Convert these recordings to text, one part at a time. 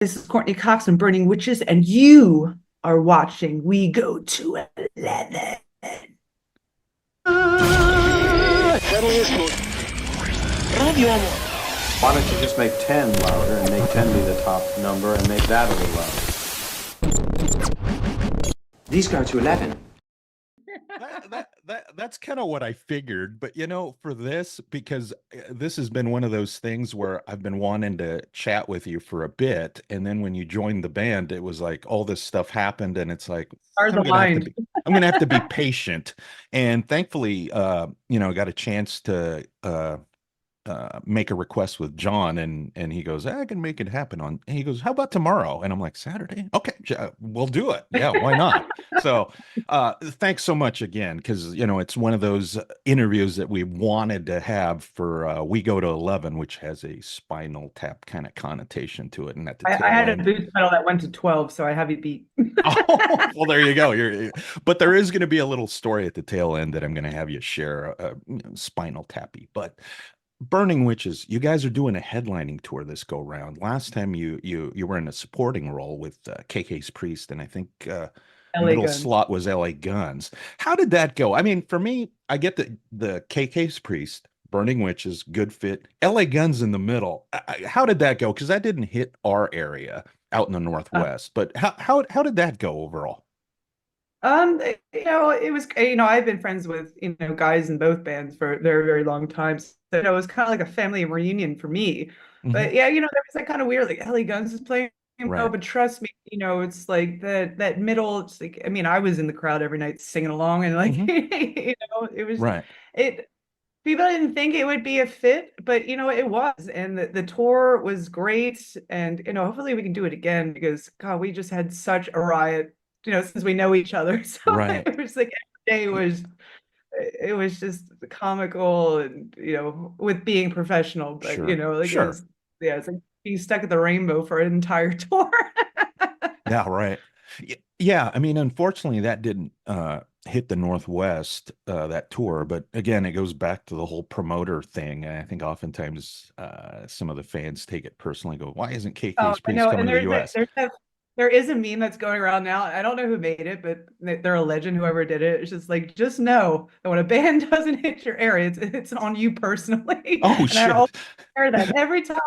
This is Courtney Cox from Burning Witches, and you are watching We Go to 11. Why don't you just make 10 louder and make 10 be the top number and make that a little louder? These go to 11. That's kind of what I figured. But for this, because this has been one of those things where I've been wanting to chat with you for a bit, and then when you joined the band, it was like all this stuff happened, and it's like Stars aligned. I'm gonna have to be patient. And thankfully, got a chance to make a request with John, and he goes, I can make it happen and he goes, how about tomorrow? And I'm like, Saturday? Okay, we'll do it. Yeah, why not? So thanks so much again, because it's one of those interviews that we wanted to have for We Go to 11, which has a Spinal Tap kind of connotation to it. And at the I tail had a end, boost pedal that went to 12, so I have you beat. oh, well, there you go. But there is going to be a little story at the tail end that I'm going to have you share, Spinal Tappy. But Burning Witches, you guys are doing a headlining tour this go round. Last time you were in a supporting role with KK's Priest, and I think LA middle Guns. slot was LA Guns. How did that go? I mean, for me, I get the KK's Priest, Burning Witches, good fit. LA Guns in the middle. How did that go? Because that didn't hit our area out in the Northwest. But how did that go overall? It was, I've been friends with, guys in both bands for a very, very long time. So, it was kind of like a family reunion for me. Mhm. But yeah, there was that kind of weird, like LA Guns is playing, Right. but trust me, it's like that middle, it's like, I mean, I was in the crowd every night singing along and like, Mhm. it was, Right. it, people didn't think it would be a fit, but it was. And the tour was great. And, hopefully we can do it again because God, we just had such a riot, since we know each other. So Right. it was like every day was it was just comical and with being professional, but Sure. like it Sure. was, yeah, it's like being stuck at the rainbow for an entire tour. Yeah, right. Yeah, I mean, unfortunately, that didn't hit the Northwest, that tour. But again, it goes back to the whole promoter thing. And I think oftentimes some of the fans take it personally, go, why isn't Oh, KK's I Priest know, coming and to the US? there is a meme that's going around now. I don't know who made it, but they're a legend. Whoever did it, it's just like, just know that when a band doesn't hit your area, it's on you personally. Oh, And I always shit. hear that every time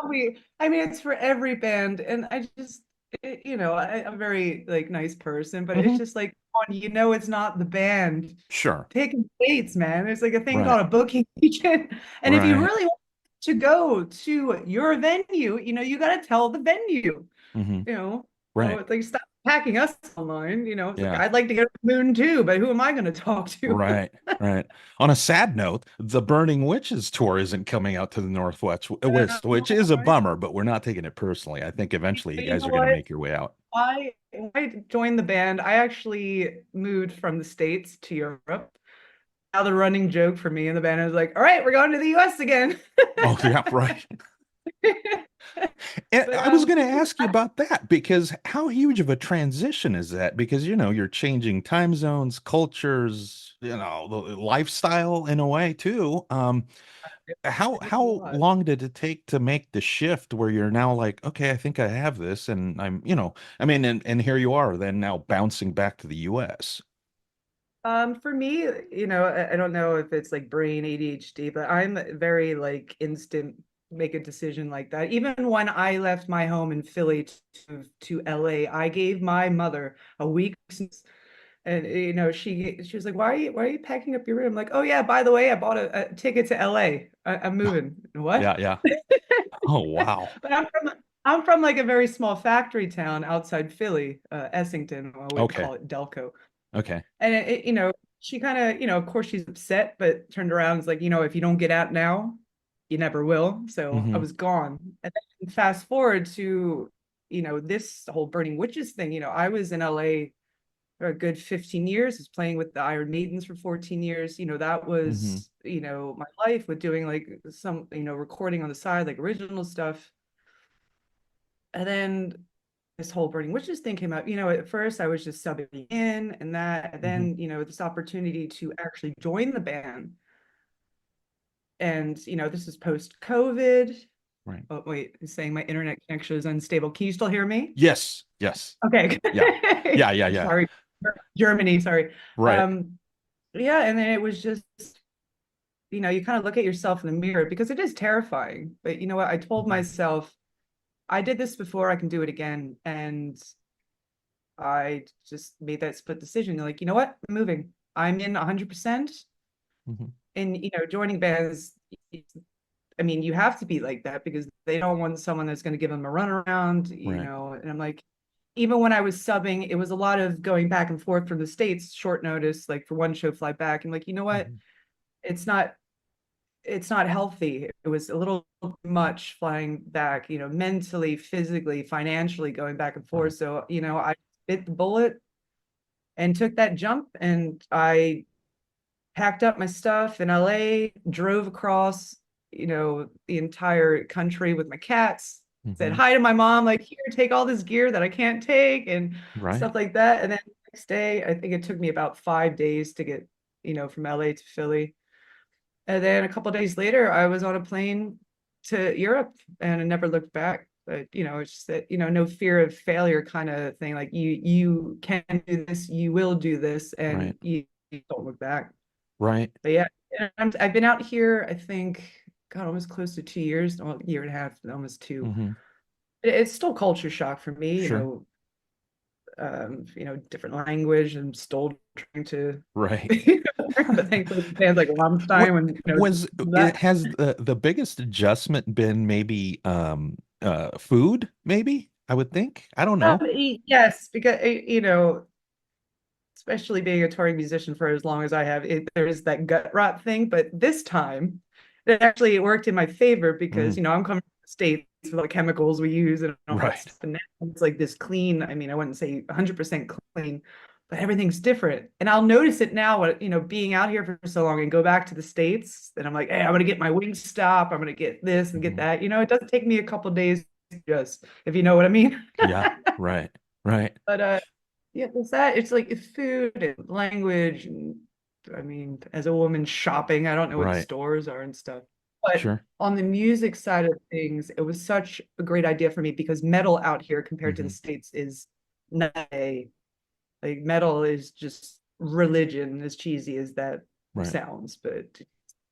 I mean, it's for every band, and I just, I'm a very like nice person, but it's Hmm. just like, it's not the band Sure. picking dates, man. There's like a thing Right. called a booking agent, and if you Right. really want to go to your venue, you got to tell the venue Hmm. you know, Right. it's like stop hacking us online. It's like Yeah. I'd like to go to the moon too, but who am I going to talk to? Right. Right. On a sad note, the Burning Witches tour isn't coming out to the Northwest, which is a Right? bummer, but we're not taking it personally. I think eventually you But you guys know are going to what? make your way out. I joined the band. I actually moved from the States to Europe. Now the running joke for me and the band is like, all right, we're going to the US again. Oh, yeah, right. And But I was going to ask you about that because how huge of a transition is that? Because you're changing time zones, cultures, the lifestyle in a way too. it's a How lot. long did it take to make the shift where you're now like, okay, I think I have this, and I mean, and here you are, then now bouncing back to the U.S. For me, I don't know if it's like brain ADHD, but I'm very like instant make a decision like that. Even when I left my home in Philly to LA, I gave my mother a week's and she was like, why are you packing up your room? I'm like, oh yeah, by the way, I bought a ticket to LA. I'm moving. What? Yeah, yeah. Oh, wow. But I'm from like a very small factory town outside Philly, Essington, I would Okay. call it Delco. Okay. And she kind of, of course she's upset, but turned around and was like, if you don't get out now, you never will. So I Hmm. was gone. And then fast forward to, this whole Burning Witches thing. I was in LA for a good 15 years, was playing with the Iron Maidens for 14 years. That Hmm. was, my life with doing like some, recording on the side, like original stuff. And then this whole Burning Witches thing came up. At first I was just subbing in and that, and Hmm. then, this opportunity to actually join the band. And, this is post COVID. Right. Oh, wait, it's saying my internet connection is unstable. Can you still hear me? Yes. Yes. Okay. Yeah. Yeah. Yeah. Yeah. Sorry. Germany, sorry. Right. Um, yeah, and then it was just, you kind of look at yourself in the mirror because it is terrifying. But you know what? I told Mhm. myself, I did this before, I can do it again. And I just made that split decision. Like, you know what? I'm moving. I'm in 100%. Mhm. And, joining bands, I mean, you have to be like that because they don't want someone that's going to give them a runaround, Right. and I'm like, even when I was subbing, it was a lot of going back and forth from the States, short notice, like for one show, fly back. I'm like, you know what? Mhm. It's not, it's not healthy. It was a little much flying back, mentally, physically, financially going back and forth. Right. So, I bit the bullet and took that jump and I packed up my stuff in LA, drove across, the entire country with my cats, said Mhm. hi to my mom, like, here, take all this gear that I can't take and Right. stuff like that. And then the next day, I think it took me about 5 days to get, from LA to Philly. And then a couple of days later, I was on a plane to Europe and I never looked back. But it's just that, no fear of failure kind of thing. Like you can do this, you will do this, Right. and you don't look back. Right. But yeah, I've been out here, I think, God, almost close to 2 years, well, year and a half, almost two. Hmm. It's still culture shock for me, Sure. different language and still trying to Right. learn, but thankfully bands like What Rammstein and was it that. has the biggest adjustment been maybe food, maybe? I would think. I don't know. Yes, because especially being a touring musician for as long as I have, there's that gut rot thing. But this time, it worked in my favor because Mm, I'm coming from the States with all the chemicals we use and all that right. stuff. And now it's like this clean. I mean, I wouldn't say 100% clean, but everything's different. And I'll notice it now, being out here for so long and go back to the States. And I'm like, hey, I'm gonna get my wing stop. I'm gonna get this and get Hmm. that. It doesn't take me a couple days just, if you know what I mean. Yeah. Right. Right. But yeah, there's that. It's like it's food and language, and I mean, as a woman shopping, I don't know what Right. stores are and stuff. But Sure. on the music side of things, it was such a great idea for me because metal out here compared to the Hmm. States is not like metal is just religion, as cheesy as that Right. sounds. But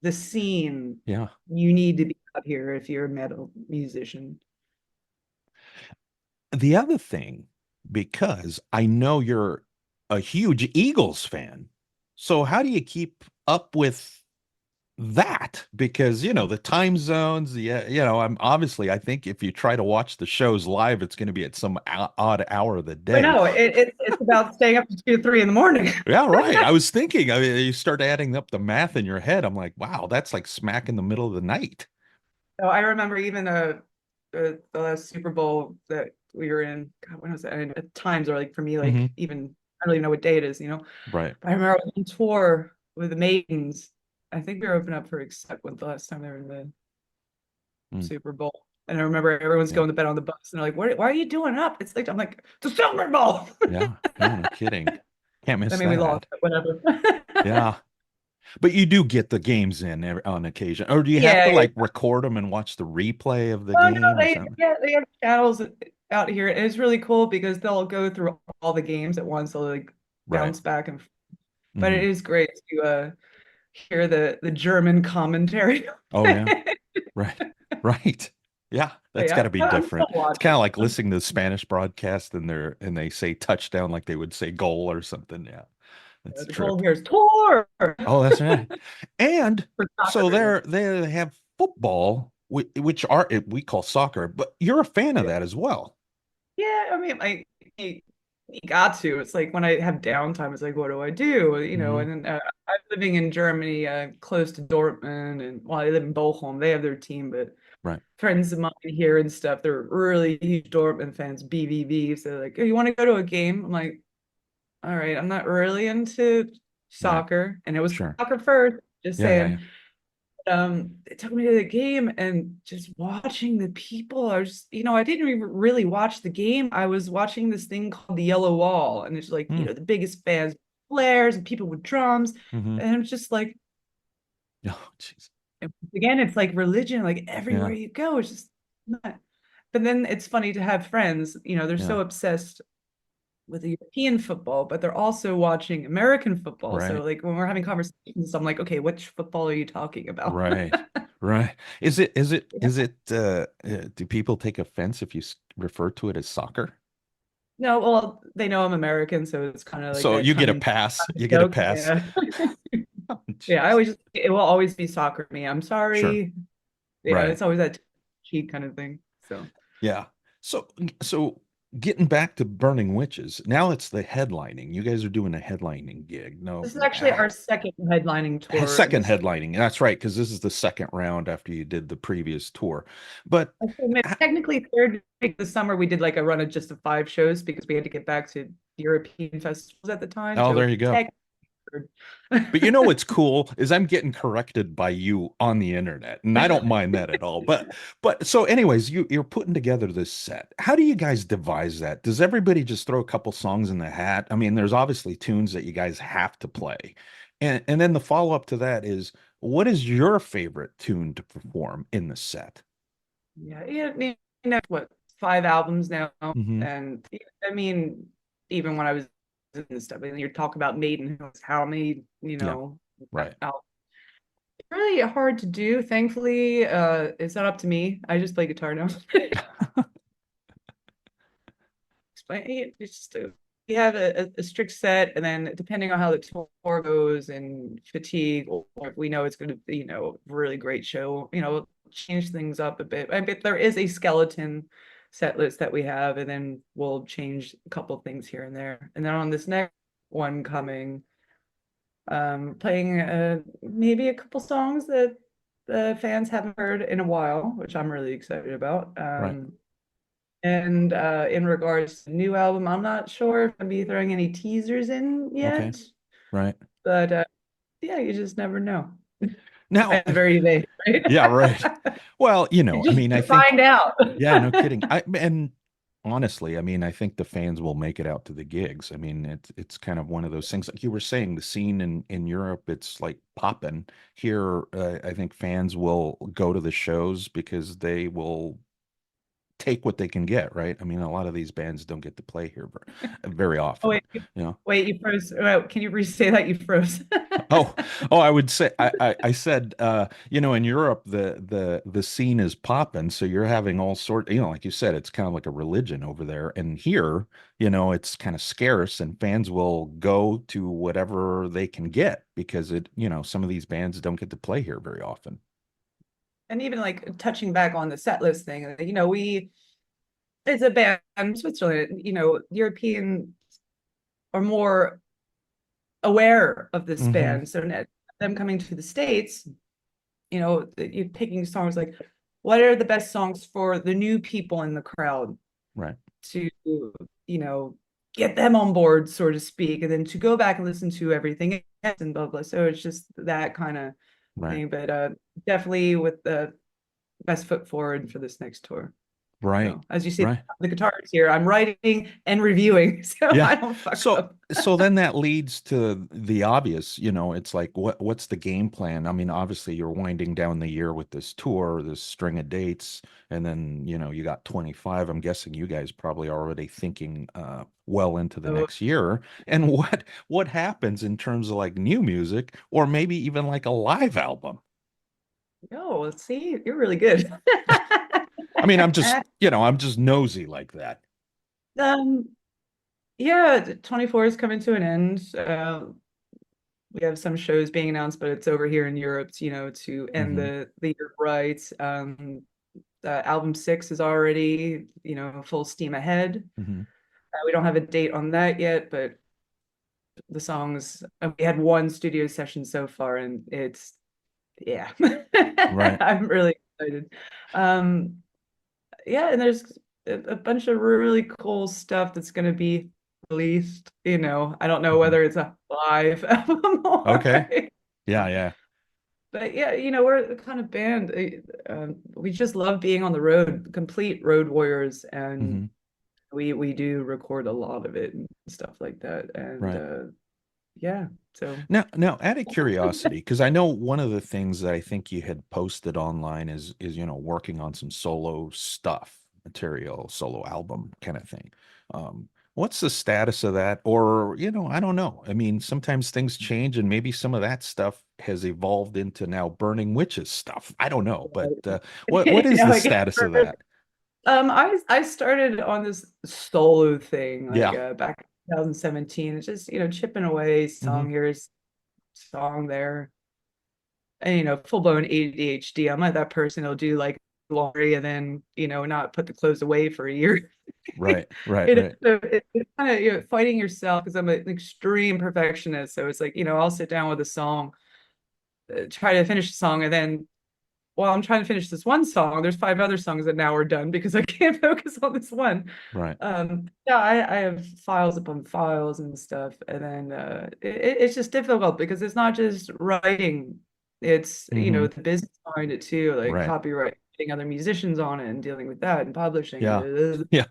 the scene, Yeah. you need to be out here if you're a metal musician. The other thing, because I know you're a huge Eagles fan, so how do you keep up with that? Because, the time zones, yeah, I'm obviously, I think if you try to watch the shows live, it's going to be at some odd hour of the But day. no, it's about staying up to 2, 3 in the morning. Yeah, right. I was thinking, I mean, you start adding up the math in your head. I'm like, wow, that's like smack in the middle of the night. So I remember even the last Super Bowl that we were in. God, when was that? And at times are like for me, like Hmm. even I don't even know what day it is. Right. But I remember I was on tour with the Maidens. I think we were opening up for Accept when the last time they were in the Mm, Super Bowl. And I remember everyone's yeah. going to bed on the bus, and they're like, "What? Why are you doing up?" It's like I'm like the Super Bowl. Yeah. Yeah. No kidding. Can't I miss mean, we lost, that. but whatever. Yeah. But you do get the games in on occasion, or do you have to Yeah, like record them and watch the replay of the oh no, game or something? they have channels out here, and it's really cool because they'll go through all the games at once. They'll like Right. bounce back and but it Hmm. is great to hear the German commentary. Oh yeah. Right. Right. Yeah, But that's yeah, got to be I'm still different. It's kind watching. of like listening to the Spanish broadcast and they say touchdown like they would say goal or something. Yeah, that's a The goal trip. here is tour Oh, that's right. And for so soccer. they have football, which are we call soccer, but you're a fan of that as well. Yeah, I mean, like you got to. It's like when I have downtime, it's like, what do I do? Hmm. And then I'm living in Germany, close to Dortmund, and well, I live in Bochum. They have their team, but Right. friends of mine here and stuff, they're really huge Dortmund fans, BVB. So they're like, oh, you want to go to a game? I'm like, all right, I'm not really into Right. soccer, and it was Sure. soccer first. Just Yeah. Yeah. Yeah. saying. It took me to the game and just watching the people. I was just, I didn't even really watch the game. I was watching this thing called the Yellow Wall, and it's like, Mm. the biggest fans, flares, and people with drums, Hmm. and it's just like, Oh, jeez. again, it's like religion. Like Yeah. everywhere you go, it's just But then it's funny to have friends, they're Yeah. so obsessed with the European football, but they're also watching American football. So Right. like when we're having conversations, I'm like, okay, which football are you talking about? Right. Right. Is it do people take offense if you refer to it as soccer? No, well, they know I'm American, so it's kind of like So a you get a tongue in pass. You get a joke. pass. Yeah. Oh, Yeah, I jeez. always it will always be soccer to me. I'm Sure. sorry. Yeah, Right. it's always that cheat kind of thing. So Yeah. So so getting back to Burning Witches, now it's the headlining. You guys are doing a headlining gig. No, this is actually our second headlining tour second this. headlining. That's right, because this is the second round after you did the previous tour. But Actually, technically third week of the summer we did like a run of just the 5 shows because we had to get back to European festivals at the time. oh, So there you go. tech But you know what's cool is I'm getting corrected by you on the internet, and I don't mind that at all. But so anyways, you're putting together this set. How do you guys devise that? Does everybody just throw a couple songs in the hat? I mean, there's obviously tunes that you guys have to play. And then the follow-up to that is what is your favorite tune to perform in the set? Yeah, yeah, what 5 albums now, Hmm. and I mean, even when I was in this stuff, and you're talking about Maiden, how many, Yeah, right. albums. It's really hard to do. Thankfully, it's not up to me. I just play guitar now. It's just we have a strict set, and then depending on how the tour goes and fatigue, or if we know it's going to be, really great show, change things up a bit. But there is a skeleton set list that we have, and then we'll change a couple things here and there. And then on this next one coming, playing maybe a couple songs that the fans haven't heard in a while, which I'm really excited about. Right. And in regards to the new album, I'm not sure if I'll be throwing any teasers in Okay. yet, Right. but yeah, you just never know. Now, That's very vague, right? yeah, right. Well, You I just mean, I think find out. yeah, no kidding. And honestly, I mean, I think the fans will make it out to the gigs. I mean, it's kind of one of those things like you were saying, the scene in Europe, it's like popping. Here, I think fans will go to the shows because they will take what they can get, right? I mean, a lot of these bands don't get to play here very Oh, often, wait, you know. you froze. Can you re-say that? You froze. Oh, oh, I would say I said in Europe the scene is popping, so you're having all sort, like you said, it's kind of like a religion over there. And here, it's kind of scarce and fans will go to whatever they can get because some of these bands don't get to play here very often. And even like touching back on the set list thing, it's a band in Switzerland, European are more aware of this Hmm. band. So them coming to the States, you're picking songs like, what are the best songs for the new people in the crowd Right, to, get them on board, so to speak, and then to go back and listen to everything else and blah, blah. So it's just that kind of right, thing. But definitely with the best foot forward for this next tour. right, So as you see, right. the guitars here, I'm writing and reviewing, so Yeah. I don't fuck So up. so then that leads to the obvious, it's like what's the game plan? I mean, obviously you're winding down the year with this tour, this string of dates, and then, you got 25. I'm guessing you guys probably already thinking well into the So, next year. And what happens in terms of like new music or maybe even like a live album? no, see, you're really good. I mean, I'm just nosy like that. um, yeah, 24 is coming to an end. We have some shows being announced, but it's over here in Europe, to end Hmm. the year right. Album 6 is already, full steam ahead. Hmm. We don't have a date on that yet, but the songs, we had one studio session so far, and it's, yeah, Right. I'm really excited. Um, yeah, and there's a bunch of really cool stuff that's going to be released. I don't know Hmm. whether it's a live album Okay. or, Yeah, yeah. but yeah, we're the kind of band. We just love being on the road, complete road warriors, and Hmm. we do record a lot of it and stuff like that. And Right. yeah, so Now, out of curiosity, because I know one of the things that I think you had posted online is working on some solo stuff, material, solo album kind of thing. What's the status of that? Or, I don't know. I mean, sometimes things change, and maybe some of that stuff has evolved into now Burning Witches stuff. I don't know, but what is the I guess status of that? I started on this solo thing like Yeah. back in 2017. It's just, chipping away, Hmm. song here, song there. And full blown ADHD. I'm not that person who'll do like laundry and then, not put the clothes away for a year. Right, right, right. It's kind of, fighting yourself because I'm an extreme perfectionist. So it's like, I'll sit down with a song, try to finish the song, and then while I'm trying to finish this one song, there's five other songs that now are done because I can't focus on this one. Right. Yeah, I have files upon files and stuff, and then it's just difficult because it's not just writing; it's Hmm. the business behind it too, like Right. copyright, getting other musicians on it, and dealing with that, and publishing, Yeah. and Yeah.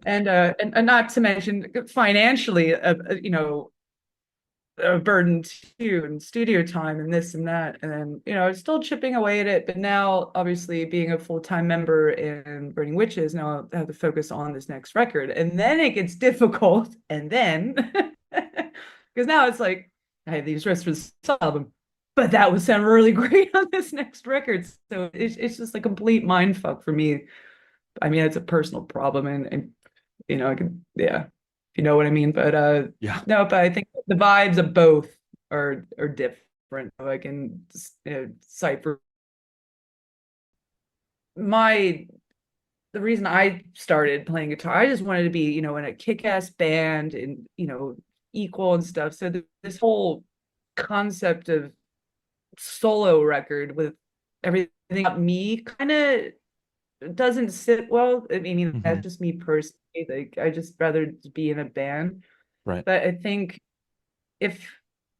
and not to mention financially, a burden too, and studio time and this and that, and then still chipping away at it, but now obviously being a full-time member in Burning Witches, now I have to focus on this next record, and then it gets difficult, and then because now it's like I have these risks for this album, but that would sound really great on this next record, so it's just a complete mind fuck for me. I mean, it's a personal problem, and I can, yeah, if you know what I mean. But Yeah. no, but I think the vibes of both are different. I can cipher my the reason I started playing guitar. I just wanted to be, in a kick-ass band and equal and stuff. So this whole concept of solo record with everything about me kind of doesn't sit well. I mean, Hmm. that's just me personally. Like, I just rather be in a band. Right. But I think if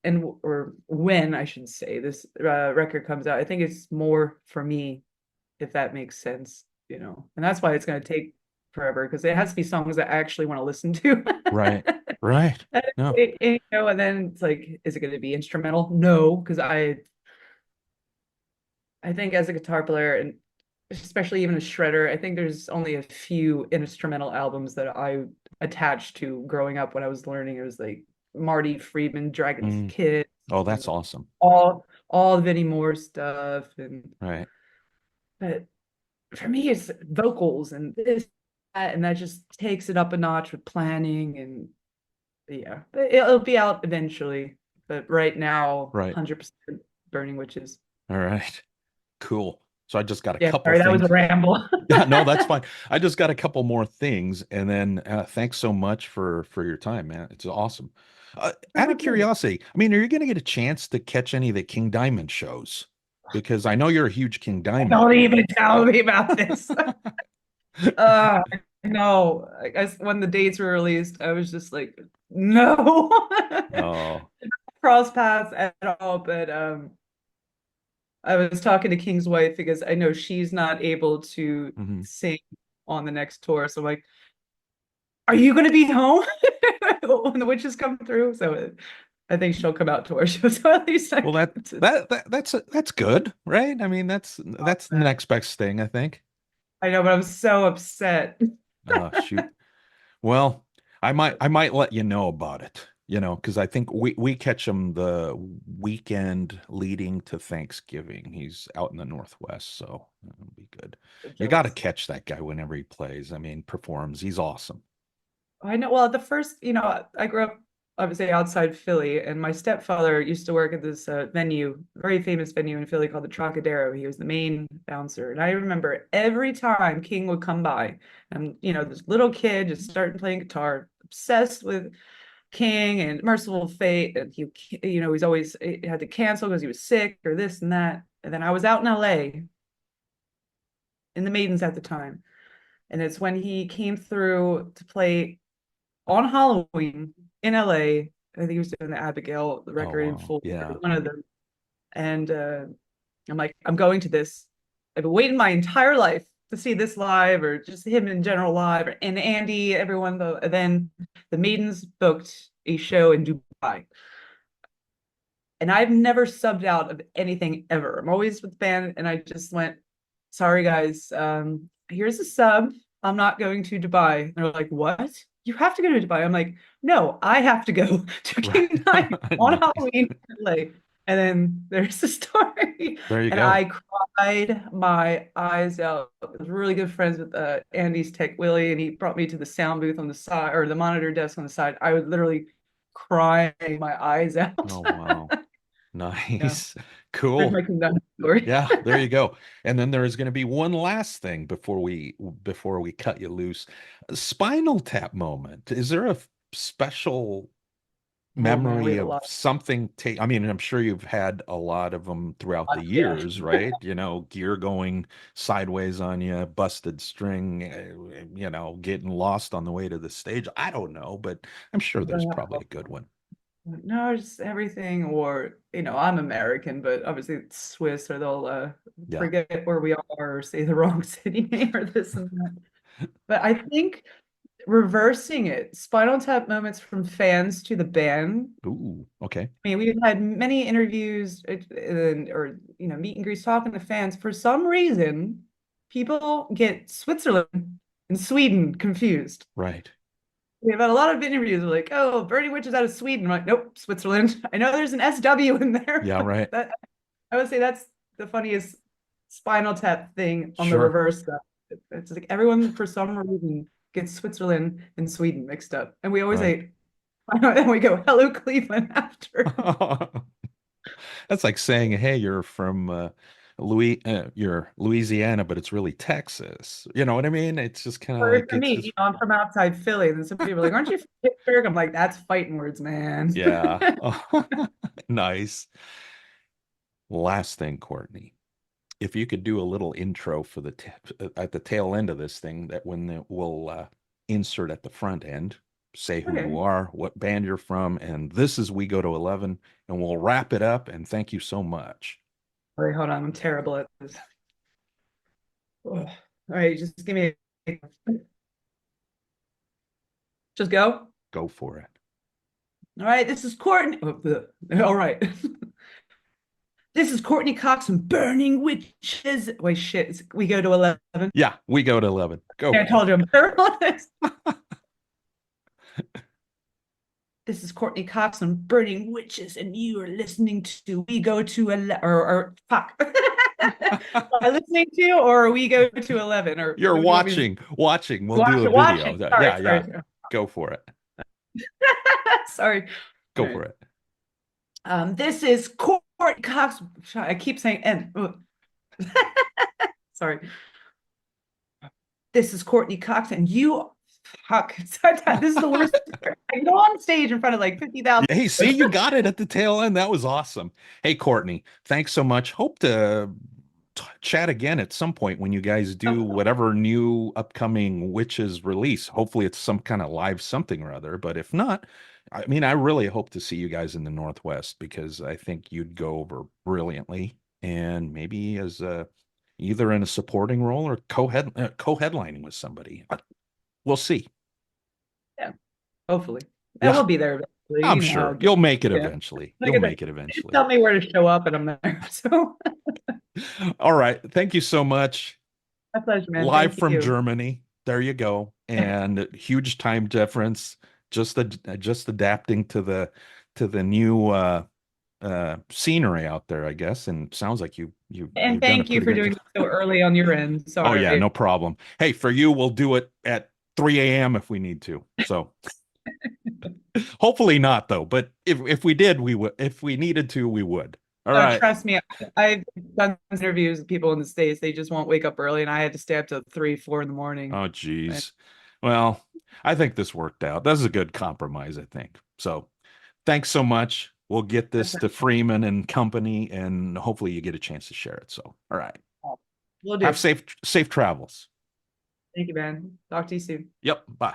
or when I should say this record comes out, I think it's more for me, if that makes sense. And that's why it's going to take forever because it has to be songs that I actually want to listen to. Right. Right. No. And then it's like, is it going to be instrumental? No, because I think as a guitar player and especially even a shredder, I think there's only a few instrumental albums that I attached to growing up when I was learning. It was like Marty Friedman, Dragon's Mm. Kiss, Oh, that's awesome. all Vinnie Moore stuff, and Right. but for me it's vocals and this that, and that just takes it up a notch with planning and yeah, it'll be out eventually. But right now, Right. 100% Burning Witches. All right. Cool. So I just got a Yeah, couple sorry, that was a things. ramble. Yeah, no, that's fine. I just got a couple more things, and then thanks so much for your time, man. It's awesome. Out of curiosity, I mean, are you going to get a chance to catch any of the King Diamond shows? Because I know you're a huge King Diamond Don't fan. even tell me about this. Uh, no, I guess when the dates were released, I was just like, no, Oh. cross paths at all. But I was talking to King's wife because I know she's not able to Mhm. sing on the next tour. So I'm like, are you going to be home when the witches come through? So I think she'll come out to our show. So at least I Well, get to, that's good, right? I mean, that's the next best thing, I think. I know, but I'm so upset. Oh, shoot. Well, I might let you know about it, because I think we catch him the weekend leading to Thanksgiving. He's out in the Northwest, so it'll be good. So You got to jealous. catch that guy whenever he plays. I mean, performs. He's awesome. I know. Well, the first, I grew up obviously outside Philly, and my stepfather used to work at this venue, very famous venue in Philly called the Trocadero. He was the main bouncer, and I remember every time King would come by, and this little kid just starting playing guitar, obsessed with King and Merciful Fate, and he's always he had to cancel because he was sick or this and that. And then I was out in LA in the Maidens at the time, and it's when he came through to play on Halloween in LA. I think he was doing the Abigail the Oh, record in wow. full, Yeah. one of them. And I'm like, I'm going to this. I've been waiting my entire life to see this live, or just him in general live, and Andy, everyone. Then the Maidens booked a show in Dubai, and I've never subbed out of anything ever. I'm always with the band, and I just went, sorry guys, here's a sub. I'm not going to Dubai. And they're like, what? You have to go to Dubai. I'm like, no, I have to go to Right. King Night on Nice. Halloween in LA. And then there's the story. There you And go. I cried my eyes out. I was really good friends with Andy's tech Willie, and he brought me to the sound booth on the side, or the monitor desk on the side. I was literally crying my eyes out. Oh, wow. Yeah, Nice. there's Cool. my King Night story. Yeah, there you go. And then there is going to be one last thing before we cut you loose. A Spinal Tap moment. Is there a special Oh man, we memory have a of lot. something take? I mean, I'm sure you've had a lot of them throughout the Yeah. years, right? Gear going sideways on you, busted string, getting lost on the way to the stage. I don't know, but I'm sure there's probably a good one. No, just everything, or I'm American, but obviously it's Swiss, or they'll Yeah. forget where we are, or say the wrong city name, or this and that. But I think reversing it, Spinal Tap moments from fans to the band. Ooh, okay. I mean, we've had many interviews, or meet and greets talking to fans. For some reason, people get Switzerland and Sweden confused. Right. We've had a lot of interviews like, oh, Bernie Witch is out of Sweden. I'm like, nope, Switzerland. I know there's an SW in there, Yeah, but right. I would say that's the funniest Spinal Tap thing on the Sure. reverse stuff. It's like everyone for some reason gets Switzerland and Sweden mixed up. And we always Right. say, and we go, hello, Cleveland after. That's like saying, "Hey, you're from you're Louisiana, but it's really Texas." You know what I mean? It's just kind of Or like for it's me, just I'm from outside Philly. And some people are like, aren't you from Pittsburgh? I'm like, that's fighting words, man. yeah. Nice. Last thing, Courtney, if you could do a little intro for at the tail end of this thing, that we'll insert at the front end, say who you Okay. are, what band you're from, and this is We Go to 11, and we'll wrap it up. And thank you so much. Wait, hold on. I'm terrible at this. Ugh. All right, just give me just go. Go for it. All right, this is Courtney. All right. This is Courtney Cox from Burning Witches. Wait, shit. We go to 11. Yeah, We Go to 11. Go I for told you I'm terrible at this. This is Courtney Cox from Burning Witches, and you are listening to We Go to 11. Or fuck. Am I listening to, or We Go to 11? Or You're what do you want me watching. We'll watch do a it? video. Watching. Sorry, Yeah, yeah. sorry. Go for it. Sorry. Go All for right. it. This is Courtney Cox. I keep saying N. Sorry. This is Courtney Cox, and you fuck. This is the worst. I go on stage in front of like 50,000. Hey, see, you got it at the tail end. That was awesome. Hey, Courtney, thanks so much. Hope to chat again at some point when you guys do whatever new upcoming Witches release. Hopefully, it's some kind of live something or other. But if not, I mean, I really hope to see you guys in the Northwest, because I think you'd go over brilliantly, and maybe as either in a supporting role or co-headlining with somebody. We'll see. Yeah, hopefully. I Yeah, will be there eventually. I'm You know how sure it goes. you'll make it Yeah. eventually. Like You'll I said, make it just eventually. tell me where to show up, and I'm there. So All right. Thank you so much. my pleasure, man. Live Thank from you. Germany. There you go. And huge time difference. Just adapting to the new scenery out there, I guess. And sounds like you've And done a thank you pretty for good doing job. it so early on your end. Oh yeah, Sorry. no problem. Hey, for you, we'll do it at 3 a.m. if we need to. So hopefully not though. But if we did, we would. If we needed to, we would. All No, right. trust me. I've done interviews with people in the States. They just won't wake up early, and I had to stay up till 3, 4 in the morning. Oh, geez. Well, I think this worked out. This is a good compromise, I think. So thanks so much. We'll get this to Freeman and company, and hopefully you get a chance to share it. So, all right. We'll do. Have safe travels. Thank you, man. Talk to you soon. Yep. Bye.